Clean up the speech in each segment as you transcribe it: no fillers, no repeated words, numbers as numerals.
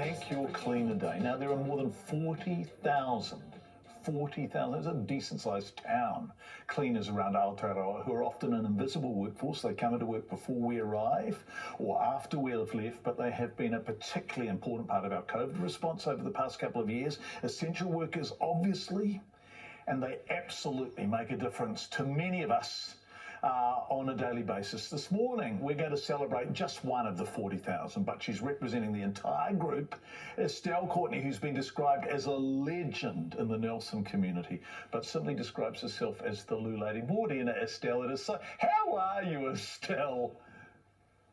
Thank Your Cleaner Day. Now, there are more than 40,000, it's a decent-sized town, cleaners around Aotearoa who are often an invisible workforce. They come into work before we arrive or after we have left, but they have been a particularly important part of our COVID response over the past couple of years. Essential workers, obviously, and they absolutely make a difference to many of us on a daily basis. This morning, we're going to celebrate just one of the 40,000, but she's representing the entire group, Estelle Courtney, who's been described as a legend in the Nelson community, but simply describes herself as the Loo Lady. Morena, Estelle, it is so. How are you, Estelle?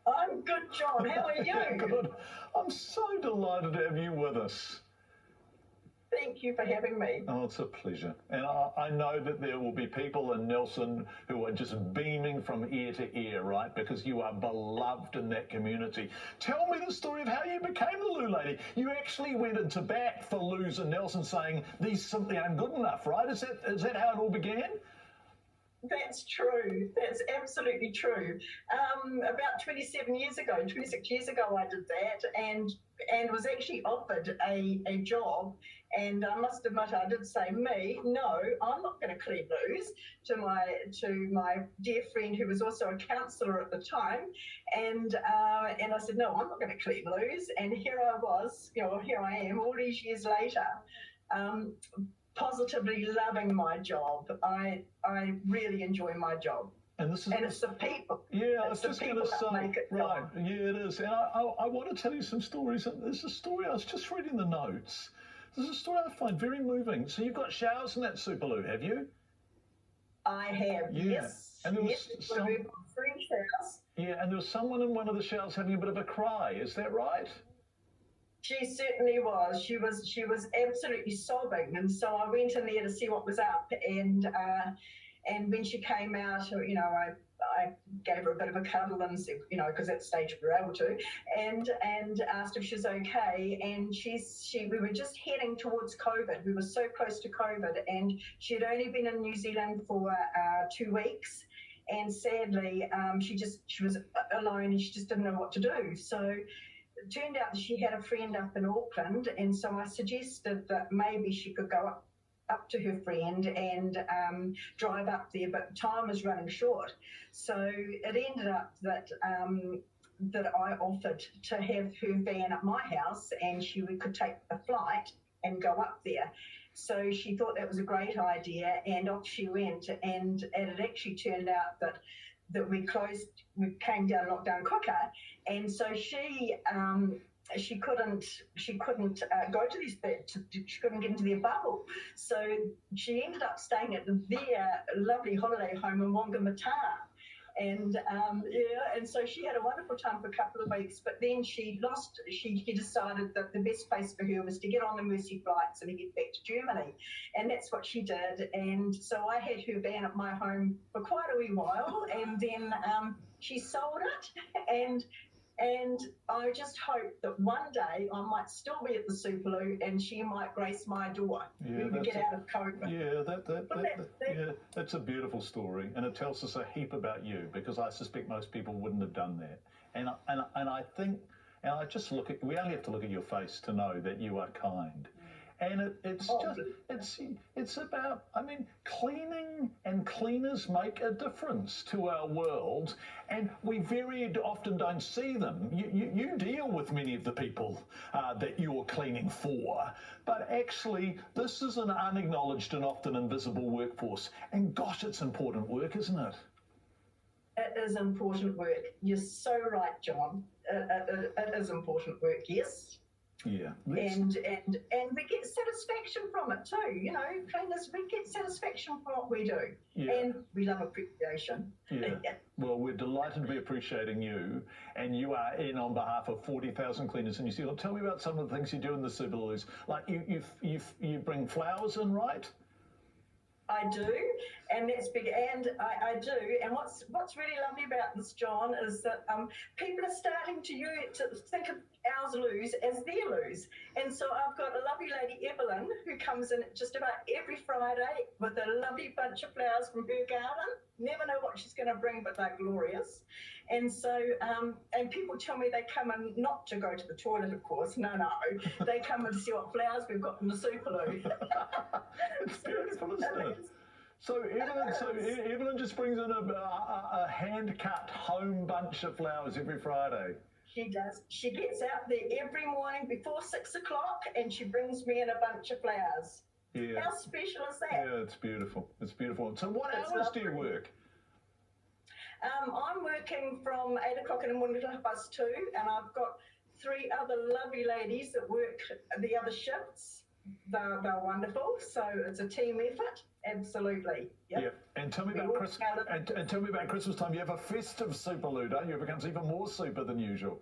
I'm good, John. How are you? Good. I'm so delighted to have you with us. Thank you for having me. Oh, it's a pleasure. And I know that there will be people in Nelson who are just beaming from ear to ear, right? Because you are beloved in that community. Tell me the story of how you became the Loo Lady. You actually went into bat for Loos in Nelson saying, these simply aren't good enough, right? Is that how it all began? That's true. That's absolutely true. About 26 years ago, I did that and was actually offered a job. And I must admit, I did say, no, I'm not going to clean loos, to my dear friend who was also a counsellor at the time. And I said, no, I'm not going to clean loos. And here I was, here I am all these years later, positively loving my job. I really enjoy my job. And it's the people. Yeah, I was just going to say, right, yeah, it is. And I want to tell you some stories. There's a story, I was just reading the notes. There's a story I find very moving. So you've got showers in that Superloo, have you? I have, yeah. Yes. And there was three showers. Yeah, and there was someone in one of the showers having a bit of a cry. Is that right? She certainly was. She was absolutely sobbing, and so I went in there to see what was up. And when she came out, I gave her a bit of a cuddle and said, because at that stage we were able to, and asked if she was okay. And we were just heading towards COVID. We were so close to COVID, and she had only been in New Zealand for 2 weeks. And sadly, she was alone and she just didn't know what to do. So it turned out that she had a friend up in Auckland, and so I suggested that maybe she could go up to her friend and drive up there, but time was running short. So it ended up that I offered to have her van at my house, and we could take a flight and go up there. So she thought that was a great idea, and off she went. And it actually turned out that we came down lockdown quicker, and so she couldn't go to this bed. She couldn't get into their bubble, so she ended up staying at their lovely holiday home in Whangamata. And and so she had a wonderful time for a couple of weeks, but then she decided that the best place for her was to get on the Mercy flights and get back to Germany. And that's what she did. And so I had her van at my home for quite a wee while, and then she sold it, and I just hope that one day I might still be at the Superloo and she might grace my door when we get out of COVID. Yeah, that's a beautiful story, and it tells us a heap about you, because I suspect most people wouldn't have done that. And I think, and I just we only have to look at your face to know that you are kind. And it's about, cleaning and cleaners make a difference to our world, and we very often don't see them. You deal with many of the people that you're cleaning for, but actually this is an unacknowledged and often invisible workforce. And gosh, it's important work, isn't it? It is important work. You're so right, John. It is important work, yes. Yeah. And we get satisfaction from it too. Cleaners, we get satisfaction from what we do. Yeah. And we love appreciation. Yeah. Well, we're delighted to be appreciating you, and you are in on behalf of 40,000 cleaners in New Zealand. Tell me about some of the things you do in the Superloos. Like you bring flowers in, right? I do, and that's big, and I do. And what's really lovely about this, John, is that people are starting to think of our loos as their loos. And so I've got a lovely lady, Evelyn, who comes in just about every Friday with a lovely bunch of flowers from her garden. Never know what she's going to bring, but they're glorious. And so, and people tell me they come in not to go to the toilet, of course. No, they come in to see what flowers we've got in the Superloo. It's beautiful, isn't it? So Evelyn just brings in a hand-cut home bunch of flowers every Friday. She does. She gets out there every morning before 6 o'clock and she brings me in a bunch of flowers. Yeah. How special is that? Yeah, it's beautiful. It's beautiful. So what hours do you work? I'm working from 8 o'clock in the morning to 2:30, and I've got 3 other lovely ladies that work the other shifts. They're wonderful. So it's a team effort. Absolutely. Yep. Yeah. And tell me about and tell me about Christmas time. You have a festive Superloo, don't you? It becomes even more super than usual.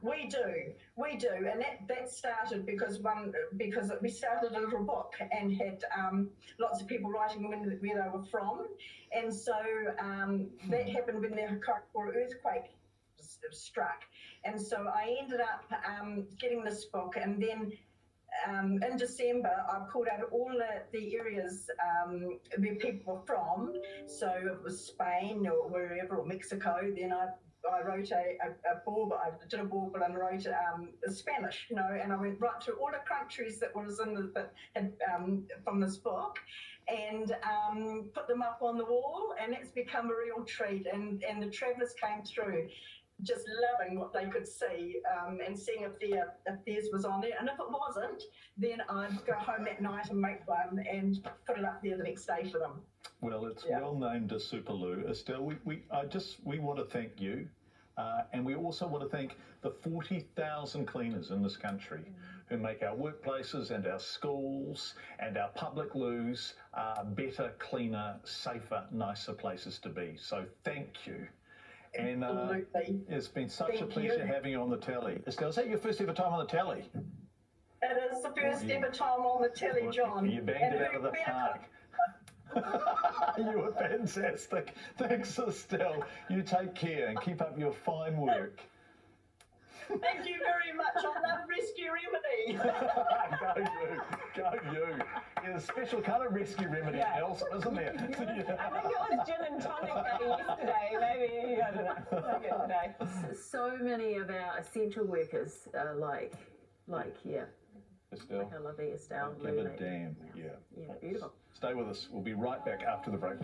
We do, and that started because we started a little book and had lots of people writing where they were from, and so that happened when the Kaikoura earthquake struck, and so I ended up getting this book, and then in December I pulled out all the areas where people were from, so it was Spain or wherever, or Mexico. Then I wrote a bauble. I did a bauble and wrote Spanish, and I went right through all the countries that was in that had from this book, and put them up on the wall, and it's become a real treat. And the travellers came through, just loving what they could see, and seeing if theirs was on there. And if it wasn't, then I'd go home that night and make one and put it up there the next day for them. Well, it's well named a Superloo. Estelle, we want to thank you, and we also want to thank the 40,000 cleaners in this country who make our workplaces and our schools and our public loos better, cleaner, safer, nicer places to be. So thank you. And it's been such a pleasure having you on the telly. Estelle, is that your first ever time on the telly? It is the first ever time on the telly, John. You banged it out of the park. You were fantastic. Thanks, Estelle. You take care and keep up your fine work. Thank you very much. I love Rescue Remedy. Go you. There's a special kind of Rescue Remedy, Nelson, isn't there? I think it was gin and tonic yesterday. Maybe, I don't know. Maybe today. So many of our essential workers are like Estelle. like I love Estelle. Give a damn. Yeah. Beautiful. Stay with us. We'll be right back after the break.